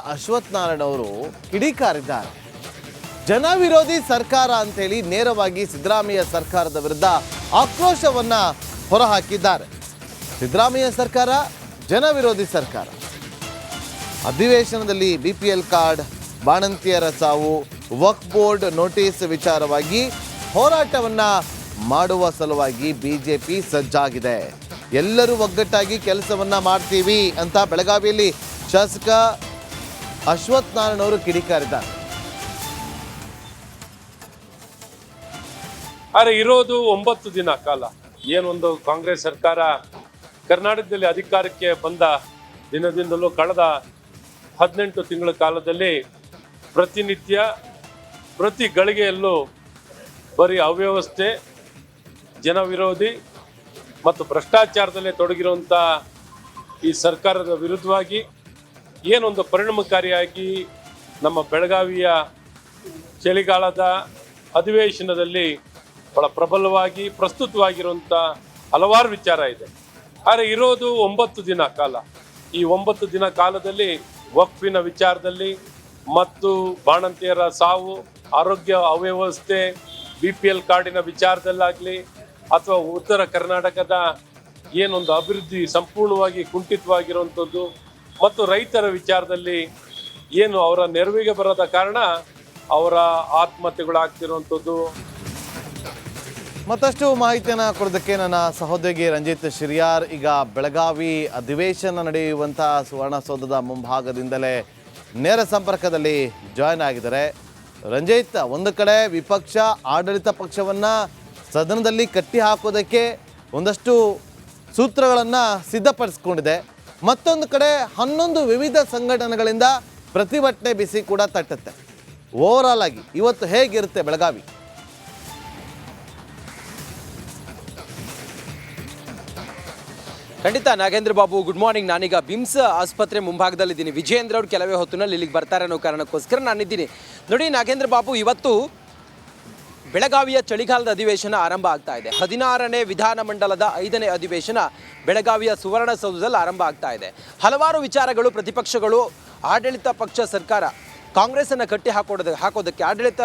ಅಶ್ವಥ್ ನಾರಾಯಣ ಅವರು ಕಿಡಿಕಾರಿದ್ದಾರೆ. ಜನ ವಿರೋಧಿ ಸರ್ಕಾರ ಅಂತೇಳಿ ನೇರವಾಗಿ ಸಿದ್ದರಾಮಯ್ಯ ಸರ್ಕಾರದ ವಿರುದ್ಧ ಆಕ್ರೋಶವನ್ನ ಹೊರಹಾಕಿದ್ದಾರೆ. ಸಿದ್ದರಾಮಯ್ಯ ಸರ್ಕಾರ ಜನ ವಿರೋಧಿ ಸರ್ಕಾರ. ಅಧಿವೇಶನದಲ್ಲಿ ಬಿಪಿಎಲ್ ಕಾರ್ಡ್, ಬಾಣಂತಿಯರ ಸಾವು, ವಕ್ಫ್ ಬೋರ್ಡ್ ನೋಟಿಸ್ ವಿಚಾರವಾಗಿ ಹೋರಾಟವನ್ನ ಮಾಡುವ ಸಲುವಾಗಿ ಬಿಜೆಪಿ ಸಜ್ಜಾಗಿದೆ. ಎಲ್ಲರೂ ಒಗ್ಗಟ್ಟಾಗಿ ಕೆಲಸವನ್ನ ಮಾಡ್ತೀವಿ ಅಂತ ಬೆಳಗಾವಿಯಲ್ಲಿ ಶಾಸಕ ಅಶ್ವಥ್ ನಾರಾಯಣ ಅವರು ಕಿಡಿಕಾರಿದ್ದಾರೆ. ಆದರೆ ಇರೋದು 9 ದಿನ ಕಾಲ. ಏನೊಂದು ಕಾಂಗ್ರೆಸ್ ಸರ್ಕಾರ ಕರ್ನಾಟಕದಲ್ಲಿ ಅಧಿಕಾರಕ್ಕೆ ಬಂದ ದಿನದಿಂದಲೂ ಕಳೆದ 18 ತಿಂಗಳ ಕಾಲದಲ್ಲಿ ಪ್ರತಿನಿತ್ಯ ಪ್ರತಿ ಗಳಿಗೆಯಲ್ಲೂ ಬರೀ ಅವ್ಯವಸ್ಥೆ, ಜನ ವಿರೋಧಿ ಮತ್ತು ಭ್ರಷ್ಟಾಚಾರದಲ್ಲೇ ತೊಡಗಿರುವಂಥ ಈ ಸರ್ಕಾರದ ವಿರುದ್ಧವಾಗಿ ಏನೊಂದು ಪರಿಣಾಮಕಾರಿಯಾಗಿ ನಮ್ಮ ಬೆಳಗಾವಿಯ ಚಳಿಗಾಲದ ಅಧಿವೇಶನದಲ್ಲಿ ಬಹಳ ಪ್ರಬಲವಾಗಿ ಪ್ರಸ್ತುತವಾಗಿರುವಂಥ ಹಲವಾರು ವಿಚಾರ ಇದೆ. ಆದರೆ ಇರೋದು 9 ದಿನ ಕಾಲ. ಈ 9 ದಿನ ಕಾಲದಲ್ಲಿ ವಕ್ಫಿನ ವಿಚಾರದಲ್ಲಿ ಮತ್ತು ಬಾಣಂತಿಯರ ಸಾವು, ಆರೋಗ್ಯ ಅವ್ಯವಸ್ಥೆ, ಬಿಪಿಎಲ್ ಕಾರ್ಡಿನ ವಿಚಾರದಲ್ಲಾಗಲಿ ಅಥವಾ ಉತ್ತರ ಕರ್ನಾಟಕದ ಏನೊಂದು ಅಭಿವೃದ್ಧಿ ಸಂಪೂರ್ಣವಾಗಿ ಕುಂಠಿತವಾಗಿರುವಂಥದ್ದು ಮತ್ತು ರೈತರ ವಿಚಾರದಲ್ಲಿ ಏನು ಅವರ ನೆರವಿಗೆ ಬರದ ಕಾರಣ ಅವರ ಆತ್ಮಹತ್ಯೆಗಳಾಗ್ತಿರುವಂಥದ್ದು. ಮತ್ತಷ್ಟು ಮಾಹಿತಿಯನ್ನು ಕೊಡೋದಕ್ಕೆ ನನ್ನ ಸಹೋದ್ಯೋಗಿ ರಂಜಿತ್ ಶಿರಿಯಾರ್ ಈಗ ಬೆಳಗಾವಿ ಅಧಿವೇಶನ ನಡೆಯುವಂಥ ಸುವರ್ಣಸೌಧದ ಮುಂಭಾಗದಿಂದಲೇ ನೇರ ಸಂಪರ್ಕದಲ್ಲಿ ಜಾಯ್ನ್ ಆಗಿದ್ದಾರೆ. ರಂಜಿತ್, ಒಂದು ಕಡೆ ವಿಪಕ್ಷ ಆಡಳಿತ ಪಕ್ಷವನ್ನು ಸದನದಲ್ಲಿ ಕಟ್ಟಿ ಹಾಕೋದಕ್ಕೆ ಒಂದಷ್ಟು ಸೂತ್ರಗಳನ್ನು ಸಿದ್ಧಪಡಿಸ್ಕೊಂಡಿದೆ. ಮತ್ತೊಂದು ಕಡೆ 11 ವಿವಿಧ ಸಂಘಟನೆಗಳಿಂದ ಪ್ರತಿಭಟನೆ ಬಿಸಿ ಕೂಡ ತಟ್ಟುತ್ತೆ. ಓವರಾಲ್ ಆಗಿ ಇವತ್ತು ಹೇಗಿರುತ್ತೆ ಬೆಳಗಾವಿ? ಖಂಡಿತ ನಾಗೇಂದ್ರ ಬಾಬು, ಗುಡ್ ಮಾರ್ನಿಂಗ್. ನಾನೀಗ ಬಿಮ್ಸ್ ಆಸ್ಪತ್ರೆ ಮುಂಭಾಗದಲ್ಲಿದ್ದೀನಿ. ವಿಜಯೇಂದ್ರ ಅವರು ಕೆಲವೇ ಹೊತ್ತಿನಲ್ಲಿ ಇಲ್ಲಿಗೆ ಬರ್ತಾರೆ ಅನ್ನೋ ಕಾರಣಕ್ಕೋಸ್ಕರ ನಾನಿದ್ದೀನಿ. ನೋಡಿ ನಾಗೇಂದ್ರ ಬಾಬು, ಇವತ್ತು ಬೆಳಗಾವಿಯ ಚಳಿಗಾಲದ ಅಧಿವೇಶನ ಆರಂಭ ಆಗ್ತಾ ಇದೆ. 16ನೇ ವಿಧಾನಮಂಡಲದ 5ನೇ ಅಧಿವೇಶನ ಬೆಳಗಾವಿಯ ಸುವರ್ಣಸೌಧದಲ್ಲಿ ಆರಂಭ ಆಗ್ತಾ ಇದೆ. ಹಲವಾರು ವಿಚಾರಗಳು ಪ್ರತಿಪಕ್ಷಗಳು, ಆಡಳಿತ ಪಕ್ಷ ಸರ್ಕಾರ ಕಾಂಗ್ರೆಸ್ಸನ್ನು ಕಟ್ಟಿ ಹಾಕೋದಕ್ಕೆ ಆಡಳಿತ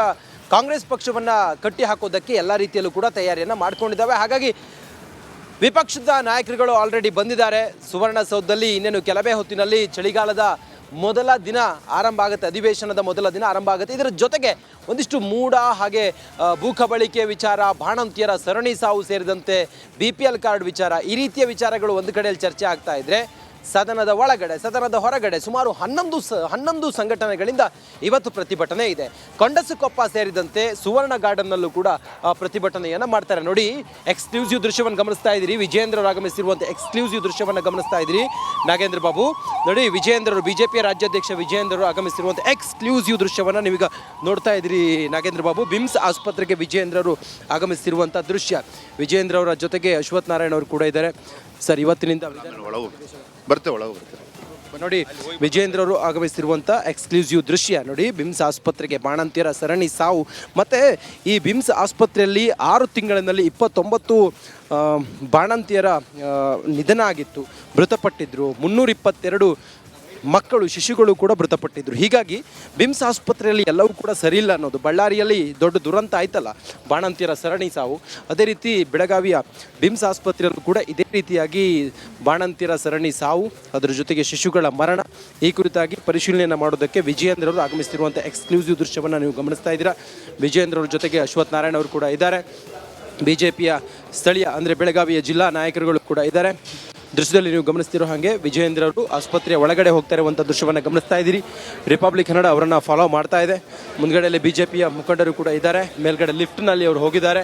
ಕಾಂಗ್ರೆಸ್ ಪಕ್ಷವನ್ನು ಕಟ್ಟಿ ಹಾಕೋದಕ್ಕೆ ಎಲ್ಲ ರೀತಿಯಲ್ಲೂ ಕೂಡ ತಯಾರಿಯನ್ನು ಮಾಡ್ಕೊಂಡಿದ್ದಾವೆ. ಹಾಗಾಗಿ ವಿಪಕ್ಷದ ನಾಯಕರುಗಳು ಆಲ್ರೆಡಿ ಬಂದಿದ್ದಾರೆ ಸುವರ್ಣಸೌಧದಲ್ಲಿ. ಇನ್ನೇನು ಕೆಲವೇ ಹೊತ್ತಿನಲ್ಲಿ ಚಳಿಗಾಲದ ಮೊದಲ ದಿನ ಆರಂಭ ಆಗುತ್ತೆ, ಅಧಿವೇಶನದ ಮೊದಲ ದಿನ ಆರಂಭ ಆಗುತ್ತೆ. ಇದರ ಜೊತೆಗೆ ಒಂದಿಷ್ಟು ಮೂಢ ಹಾಗೆ ಭೂಕಬಳಿಕೆ ವಿಚಾರ, ಬಾಣಂತಿಯರ ಸರಣಿ ಸಾವು ಸೇರಿದಂತೆ ಬಿಪಿಎಲ್ ಕಾರ್ಡ್ ವಿಚಾರ, ಈ ರೀತಿಯ ವಿಚಾರಗಳು ಒಂದು ಕಡೆಯಲ್ಲಿ ಚರ್ಚೆ ಆಗ್ತಾ ಇದ್ರೆ ಸದನದ ಒಳಗಡೆ ಸದನದ ಹೊರಗಡೆ ಸುಮಾರು 11 ಸಂಘಟನೆಗಳಿಂದ ಇವತ್ತು ಪ್ರತಿಭಟನೆ ಇದೆ. ಕೊಂಡಸಕೊಪ್ಪ ಸೇರಿದಂತೆ ಸುವರ್ಣ ಗಾರ್ಡನ್ನಲ್ಲೂ ಕೂಡ ಪ್ರತಿಭಟನೆಯನ್ನು ಮಾಡ್ತಾರೆ. ನೋಡಿ, ಎಕ್ಸ್ಕ್ಲೂಸಿವ್ ದೃಶ್ಯವನ್ನು ಗಮನಿಸ್ತಾ ಇದ್ದೀರಿ. ವಿಜಯೇಂದ್ರ ಅವರು ಆಗಮಿಸಿರುವಂಥ ಎಕ್ಸ್ಕ್ಲೂಸಿವ್ ದೃಶ್ಯವನ್ನು ಗಮನಿಸ್ತಾ ಇದ್ದೀರಿ ನಾಗೇಂದ್ರ ಬಾಬು. ನೋಡಿ, ವಿಜಯೇಂದ್ರ ಬಿಜೆಪಿಯ ರಾಜ್ಯಾಧ್ಯಕ್ಷ ವಿಜಯೇಂದ್ರ ಅವರು ಆಗಮಿಸಿರುವಂಥ ಎಕ್ಸ್ಕ್ಲೂಸಿವ್ ದೃಶ್ಯವನ್ನು ನೀವೀಗ ನೋಡ್ತಾ ಇದ್ದೀರಿ ನಾಗೇಂದ್ರ ಬಾಬು. ಬಿಮ್ಸ್ ಆಸ್ಪತ್ರೆಗೆ ವಿಜಯೇಂದ್ರ ಅವರು ಆಗಮಿಸಿರುವಂಥ ದೃಶ್ಯ. ವಿಜಯೇಂದ್ರ ಅವರ ಜೊತೆಗೆ ಅಶ್ವಥ್ ನಾರಾಯಣ ಅವರು ಕೂಡ ಇದ್ದಾರೆ. ಸರ್, ಇವತ್ತಿನಿಂದ ನೋಡಿ, ವಿಜಯೇಂದ್ರ ಅವರು ಆಗಮಿಸಿರುವಂಥ ಎಕ್ಸ್ಕ್ಲೂಸಿವ್ ದೃಶ್ಯ ನೋಡಿ. ಬಿಮ್ಸ್ ಆಸ್ಪತ್ರೆಗೆ ಬಾಣಂತಿಯರ ಸರಣಿ ಸಾವು, ಮತ್ತು ಈ ಬಿಮ್ಸ್ ಆಸ್ಪತ್ರೆಯಲ್ಲಿ 6 ತಿಂಗಳಿನಲ್ಲಿ 29 ಬಾಣಂತಿಯರ ನಿಧನ ಆಗಿತ್ತು, ಮೃತಪಟ್ಟಿದ್ದರು. 322 ಮಕ್ಕಳು, ಶಿಶುಗಳು ಕೂಡ ಮೃತಪಟ್ಟಿದ್ರು. ಹೀಗಾಗಿ ಬಿಮ್ಸ್ ಆಸ್ಪತ್ರೆಯಲ್ಲಿ ಎಲ್ಲವೂ ಕೂಡ ಸರಿ ಇಲ್ಲ ಅನ್ನೋದು. ಬಳ್ಳಾರಿಯಲ್ಲಿ ದೊಡ್ಡ ದುರಂತ ಆಯ್ತಲ್ಲ, ಬಾಣಂತಿಯರ ಸರಣಿ ಸಾವು. ಅದೇ ರೀತಿ ಬೆಳಗಾವಿಯ ಬಿಮ್ಸ್ ಆಸ್ಪತ್ರೆಯಲ್ಲೂ ಕೂಡ ಇದೇ ರೀತಿಯಾಗಿ ಬಾಣಂತಿಯರ ಸರಣಿ ಸಾವು, ಅದರ ಜೊತೆಗೆ ಶಿಶುಗಳ ಮರಣ. ಈ ಕುರಿತಾಗಿ ಪರಿಶೀಲನೆಯನ್ನು ಮಾಡೋದಕ್ಕೆ ವಿಜಯೇಂದ್ರ ಅವರು ಆಗಮಿಸಿರುವಂಥ ಎಕ್ಸ್ಕ್ಲೂಸಿವ್ ದೃಶ್ಯವನ್ನು ನೀವು ಗಮನಿಸ್ತಾ ಇದ್ದೀರಾ. ವಿಜಯೇಂದ್ರ ಅವ್ರ ಜೊತೆಗೆ ಅಶ್ವಥ್ ನಾರಾಯಣ ಅವರು ಕೂಡ ಇದ್ದಾರೆ. ಬಿಜೆಪಿಯ ಸ್ಥಳೀಯ ಅಂದರೆ ಬೆಳಗಾವಿಯ ಜಿಲ್ಲಾ ನಾಯಕರುಗಳು ಕೂಡ ಇದ್ದಾರೆ. ದೃಶ್ಯದಲ್ಲಿ ನೀವು ಗಮನಿಸ್ತಿರೋ ಹಾಗೆ ವಿಜಯೇಂದ್ರ ಅವರು ಆಸ್ಪತ್ರೆಯ ಒಳಗಡೆ ಹೋಗ್ತಾ ಇರುವಂಥ ದೃಶ್ಯವನ್ನು ಗಮನಿಸ್ತಾ ಇದ್ದೀರಿ. ರಿಪಬ್ಲಿಕ್ ಕನ್ನಡ ಅವರನ್ನು ಫಾಲೋ ಮಾಡ್ತಾ ಇದೆ. ಮುಂದ್ಗಡೆಯಲ್ಲಿ ಬಿಜೆಪಿಯ ಮುಖಂಡರು ಕೂಡ ಇದ್ದಾರೆ. ಮೇಲ್ಗಡೆ ಲಿಫ್ಟ್ನಲ್ಲಿ ಅವರು ಹೋಗಿದ್ದಾರೆ.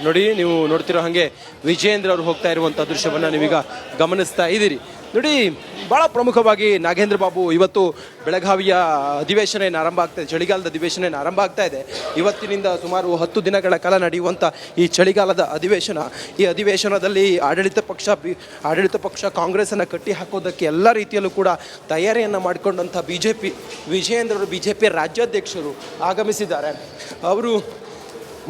ನೋಡಿ, ನೀವು ನೋಡ್ತಿರೋ ಹಾಗೆ ವಿಜಯೇಂದ್ರ ಅವರು ಹೋಗ್ತಾ ಇರುವಂಥ ದೃಶ್ಯವನ್ನು ನೀವೀಗ ಗಮನಿಸ್ತಾ ಇದ್ದೀರಿ. ನೋಡಿ, ಭಾಳ ಪ್ರಮುಖವಾಗಿ ನಾಗೇಂದ್ರ ಬಾಬು, ಇವತ್ತು ಬೆಳಗಾವಿಯ ಅಧಿವೇಶನ ಏನು ಆರಂಭ ಆಗ್ತಾ ಇದೆ, ಚಳಿಗಾಲದ ಅಧಿವೇಶನ ಏನು ಆರಂಭ ಆಗ್ತಾ ಇದೆ. ಇವತ್ತಿನಿಂದ ಸುಮಾರು 10 ದಿನಗಳ ಕಾಲ ನಡೆಯುವಂಥ ಈ ಚಳಿಗಾಲದ ಅಧಿವೇಶನ, ಈ ಅಧಿವೇಶನದಲ್ಲಿ ಆಡಳಿತ ಪಕ್ಷ ಕಾಂಗ್ರೆಸ್ಸನ್ನು ಕಟ್ಟಿ ಹಾಕೋದಕ್ಕೆ ಎಲ್ಲ ರೀತಿಯಲ್ಲೂ ಕೂಡ ತಯಾರಿಯನ್ನು ಮಾಡಿಕೊಂಡಂಥ ವಿಜಯೇಂದ್ರ ಅವರು ಬಿಜೆಪಿಯ ರಾಜ್ಯಾಧ್ಯಕ್ಷರು ಆಗಮಿಸಿದ್ದಾರೆ. ಅವರು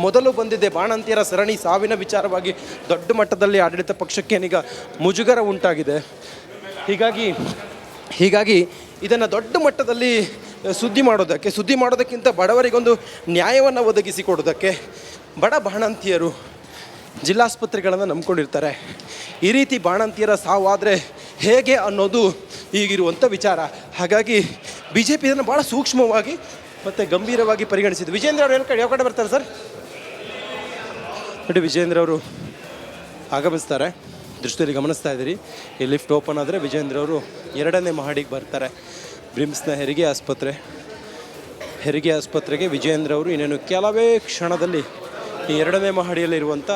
ಮೊದಲು ಬಂದಿದೆ ಬಾಣಂತಿಯರ ಸರಣಿ ಸಾವಿನ ವಿಚಾರವಾಗಿ ದೊಡ್ಡ ಮಟ್ಟದಲ್ಲಿ ಆಡಳಿತ ಪಕ್ಷಕ್ಕೆ ಈಗ ಮುಜುಗರ ಉಂಟಾಗಿದೆ. ಹೀಗಾಗಿ ಇದನ್ನು ದೊಡ್ಡ ಮಟ್ಟದಲ್ಲಿ ಸುದ್ದಿ ಮಾಡೋದಕ್ಕಿಂತ ಬಡವರಿಗೊಂದು ನ್ಯಾಯವನ್ನು ಒದಗಿಸಿಕೊಡೋದಕ್ಕೆ ಬಡ ಬಾಣಂತಿಯರು ಜಿಲ್ಲಾಸ್ಪತ್ರೆಗಳನ್ನು ನಂಬ್ಕೊಂಡಿರ್ತಾರೆ. ಈ ರೀತಿ ಬಾಣಂತಿಯರ ಸಾವಾದರೆ ಹೇಗೆ ಅನ್ನೋದು ಈಗಿರುವಂಥ ವಿಚಾರ. ಹಾಗಾಗಿ ಬಿ ಜೆ ಪಿ ಇದನ್ನು ಭಾಳ ಸೂಕ್ಷ್ಮವಾಗಿ ಮತ್ತು ಗಂಭೀರವಾಗಿ ಪರಿಗಣಿಸಿದ್ದು. ವಿಜೇಂದ್ರ ಅವರು ಯಾವ ಕಡೆ ಬರ್ತಾರೆ ಸರ್? ನೋಡಿ, ವಿಜೇಂದ್ರ ಅವರು ಆಗಮಿಸ್ತಾರೆ. ದೃಷ್ಟಿಯಲ್ಲಿ ಗಮನಿಸ್ತಾ ಇದ್ದೀರಿ. ಈ ಲಿಫ್ಟ್ ಓಪನ್ ಆದರೆ ವಿಜೇಂದ್ರ ಅವರು 2ನೇ ಮಹಡಿಗೆ ಬರ್ತಾರೆ. ಬ್ರಿಮ್ಸ್ನ ಹೆರಿಗೆ ಆಸ್ಪತ್ರೆಗೆ ವಿಜೇಂದ್ರ ಅವರು ಇನ್ನೇನು ಕೆಲವೇ ಕ್ಷಣದಲ್ಲಿ ಈ 2ನೇ ಮಹಡಿಯಲ್ಲಿರುವಂಥ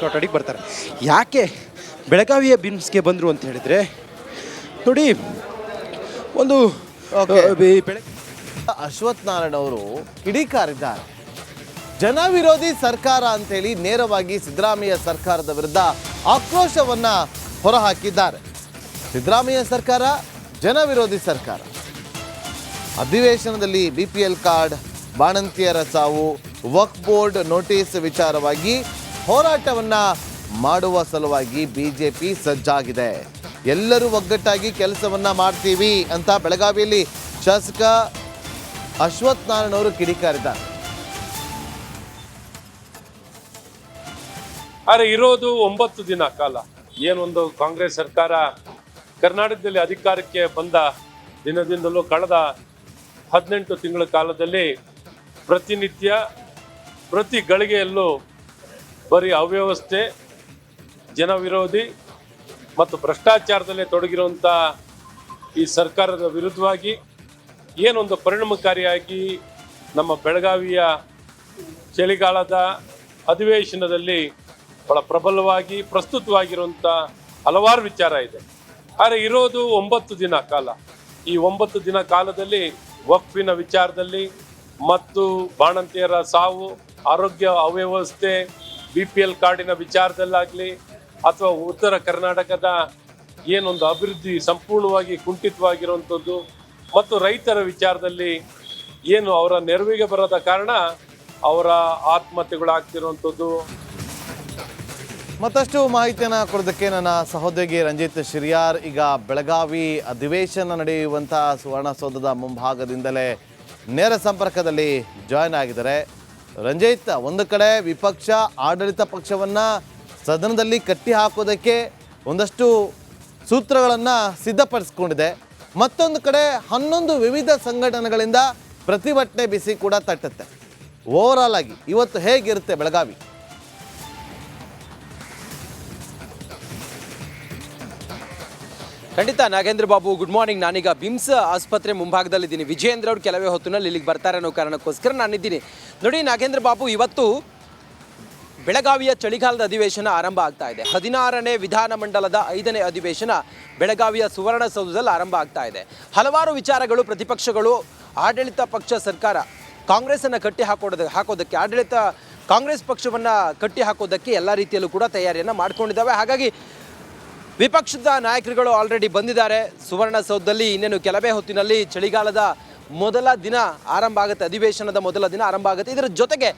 ಕೊಠಡಿಗೆ ಬರ್ತಾರೆ. ಯಾಕೆ ಬೆಳಗಾವಿಯ ಬಿಮ್ಸ್ಗೆ ಬಂದರು ಅಂತ ಹೇಳಿದರೆ, ನೋಡಿ, ಒಂದು ಅಶ್ವಥ್ ನಾರಾಯಣ ಅವರು ಕಿಡಿಕಾರಿದ್ದಾರೆ. ಜನ ವಿರೋಧಿ ಸರ್ಕಾರ ಅಂತೇಳಿ ನೇರವಾಗಿ ಸಿದ್ದರಾಮಯ್ಯ ಸರ್ಕಾರದ ವಿರುದ್ಧ ಆಕ್ರೋಶವನ್ನ ಹೊರಹಾಕಿದ್ದಾರೆ. ಸಿದ್ದರಾಮಯ್ಯ ಸರ್ಕಾರ ಜನ ವಿರೋಧಿ ಸರ್ಕಾರ. ಅಧಿವೇಶನದಲ್ಲಿ BPL ಕಾರ್ಡ್, ಬಾಣಂತಿಯರ ಸಾವು, ವಕ್ಫ್ ಬೋರ್ಡ್ ನೋಟಿಸ್ ವಿಚಾರವಾಗಿ ಹೋರಾಟವನ್ನ ಮಾಡುವ ಸಲುವಾಗಿ ಬಿಜೆಪಿ ಸಜ್ಜಾಗಿದೆ. ಎಲ್ಲರೂ ಒಗ್ಗಟ್ಟಾಗಿ ಕೆಲಸವನ್ನ ಮಾಡ್ತೀವಿ ಅಂತ ಬೆಳಗಾವಿಯಲ್ಲಿ ಶಾಸಕ ಅಶ್ವಥ್ ನಾರಾಯಣ ಅವರು ಕಿಡಿಕಾರಿದ್ದಾರೆ. ಆದರೆ ಇರೋದು 9 ದಿನ ಕಾಲ. ಏನೊಂದು ಕಾಂಗ್ರೆಸ್ ಸರ್ಕಾರ ಕರ್ನಾಟಕದಲ್ಲಿ ಅಧಿಕಾರಕ್ಕೆ ಬಂದ ದಿನದಿಂದಲೂ ಕಳೆದ 18 ತಿಂಗಳ ಕಾಲದಲ್ಲಿ ಪ್ರತಿನಿತ್ಯ ಪ್ರತಿ ಗಳಿಗೆಯಲ್ಲೂ ಬರೀ ಅವ್ಯವಸ್ಥೆ, ಜನ ವಿರೋಧಿ ಮತ್ತು ಭ್ರಷ್ಟಾಚಾರದಲ್ಲೇ ತೊಡಗಿರುವಂಥ ಈ ಸರ್ಕಾರದ ವಿರುದ್ಧವಾಗಿ ಏನೊಂದು ಪರಿಣಾಮಕಾರಿಯಾಗಿ ನಮ್ಮ ಬೆಳಗಾವಿಯ ಚಳಿಗಾಲದ ಅಧಿವೇಶನದಲ್ಲಿ ಬಹಳ ಪ್ರಬಲವಾಗಿ ಪ್ರಸ್ತುತವಾಗಿರುವಂಥ ಹಲವಾರು ವಿಚಾರ ಇದೆ. ಆದರೆ ಇರೋದು 9 ದಿನ ಕಾಲ. ಈ 9 ದಿನ ಕಾಲದಲ್ಲಿ ವಕ್ಫಿನ ವಿಚಾರದಲ್ಲಿ ಮತ್ತು ಬಾಣಂತಿಯರ ಸಾವು, ಆರೋಗ್ಯ ಅವ್ಯವಸ್ಥೆ, BPL ಕಾರ್ಡಿನ ವಿಚಾರದಲ್ಲಾಗಲಿ ಅಥವಾ ಉತ್ತರ ಕರ್ನಾಟಕದ ಏನೊಂದು ಅಭಿವೃದ್ಧಿ ಸಂಪೂರ್ಣವಾಗಿ ಕುಂಠಿತವಾಗಿರುವಂಥದ್ದು ಮತ್ತು ರೈತರ ವಿಚಾರದಲ್ಲಿ ಏನು ಅವರ ನೆರವಿಗೆ ಬರದ ಕಾರಣ ಅವರ ಆತ್ಮಹತ್ಯೆಗಳಾಗ್ತಿರುವಂಥದ್ದು. ಮತ್ತಷ್ಟು ಮಾಹಿತಿಯನ್ನು ಕೊಡೋದಕ್ಕೆ ನನ್ನ ಸಹೋದ್ಯೋಗಿ ರಂಜಿತ್ ಶಿರಿಯಾರ್ ಈಗ ಬೆಳಗಾವಿ ಅಧಿವೇಶನ ನಡೆಯುವಂಥ ಸುವರ್ಣಸೌಧದ ಮುಂಭಾಗದಿಂದಲೇ ನೇರ ಸಂಪರ್ಕದಲ್ಲಿ ಜಾಯ್ನ್ ಆಗಿದ್ದಾರೆ. ರಂಜಿತ್, ಒಂದು ಕಡೆ ವಿಪಕ್ಷ ಆಡಳಿತ ಪಕ್ಷವನ್ನು ಸದನದಲ್ಲಿ ಕಟ್ಟಿ ಹಾಕೋದಕ್ಕೆ ಒಂದಷ್ಟು ಸೂತ್ರಗಳನ್ನು ಸಿದ್ಧಪಡಿಸ್ಕೊಂಡಿದೆ. ಮತ್ತೊಂದು ಕಡೆ 11 ವಿವಿಧ ಸಂಘಟನೆಗಳಿಂದ ಪ್ರತಿಭಟನೆ ಬಿಸಿ ಕೂಡ ತಟ್ಟುತ್ತೆ. ಓವರಾಲ್ ಆಗಿ ಇವತ್ತು ಹೇಗಿರುತ್ತೆ ಬೆಳಗಾವಿ? ಖಂಡಿತ ನಾಗೇಂದ್ರ ಬಾಬು, ಗುಡ್ ಮಾರ್ನಿಂಗ್. ನಾನೀಗ ಬಿಮ್ಸ್ ಆಸ್ಪತ್ರೆ ಮುಂಭಾಗದಲ್ಲಿದ್ದೀನಿ. ವಿಜೇಂದ್ರ ಅವರು ಕೆಲವೇ ಹೊತ್ತಿನಲ್ಲಿ ಇಲ್ಲಿಗೆ ಬರ್ತಾರೆ ಅನ್ನೋ ಕಾರಣಕ್ಕೋಸ್ಕರ ನಾನಿದ್ದೀನಿ. ನೋಡಿ ನಾಗೇಂದ್ರ ಬಾಬು, ಇವತ್ತು ಬೆಳಗಾವಿಯ ಚಳಿಗಾಲದ ಅಧಿವೇಶನ ಆರಂಭ ಆಗ್ತಾ ಇದೆ. 16ನೇ ವಿಧಾನಮಂಡಲದ 5ನೇ ಅಧಿವೇಶನ ಬೆಳಗಾವಿಯ ಸುವರ್ಣಸೌಧದಲ್ಲಿ ಆರಂಭ ಆಗ್ತಾ ಇದೆ. ಹಲವಾರು ವಿಚಾರಗಳು ಪ್ರತಿಪಕ್ಷಗಳು, ಆಡಳಿತ ಪಕ್ಷ ಸರ್ಕಾರ ಕಾಂಗ್ರೆಸ್ಸನ್ನು ಕಟ್ಟಿ ಹಾಕೋದಕ್ಕೆ ಕಾಂಗ್ರೆಸ್ ಪಕ್ಷವನ್ನು ಕಟ್ಟಿ ಹಾಕೋದಕ್ಕೆ ಎಲ್ಲ ರೀತಿಯಲ್ಲೂ ಕೂಡ ತಯಾರಿಯನ್ನು ಮಾಡ್ಕೊಂಡಿದ್ದಾವೆ. ಹಾಗಾಗಿ ವಿಪಕ್ಷದ ನಾಯಕರುಗಳು ಆಲ್ರೆಡಿ ಬಂದಿದ್ದಾರೆ ಸುವರ್ಣಸೌಧದಲ್ಲಿ. ಇನ್ನೇನು ಕೆಲವೇ ಹೊತ್ತಿನಲ್ಲಿ ಚಳಿಗಾಲದ ಮೊದಲ ದಿನ ಆರಂಭ ಆಗುತ್ತೆ, ಅಧಿವೇಶನದ ಮೊದಲ ದಿನ ಆರಂಭ ಆಗುತ್ತೆ. ಇದರ ಜೊತೆಗೆ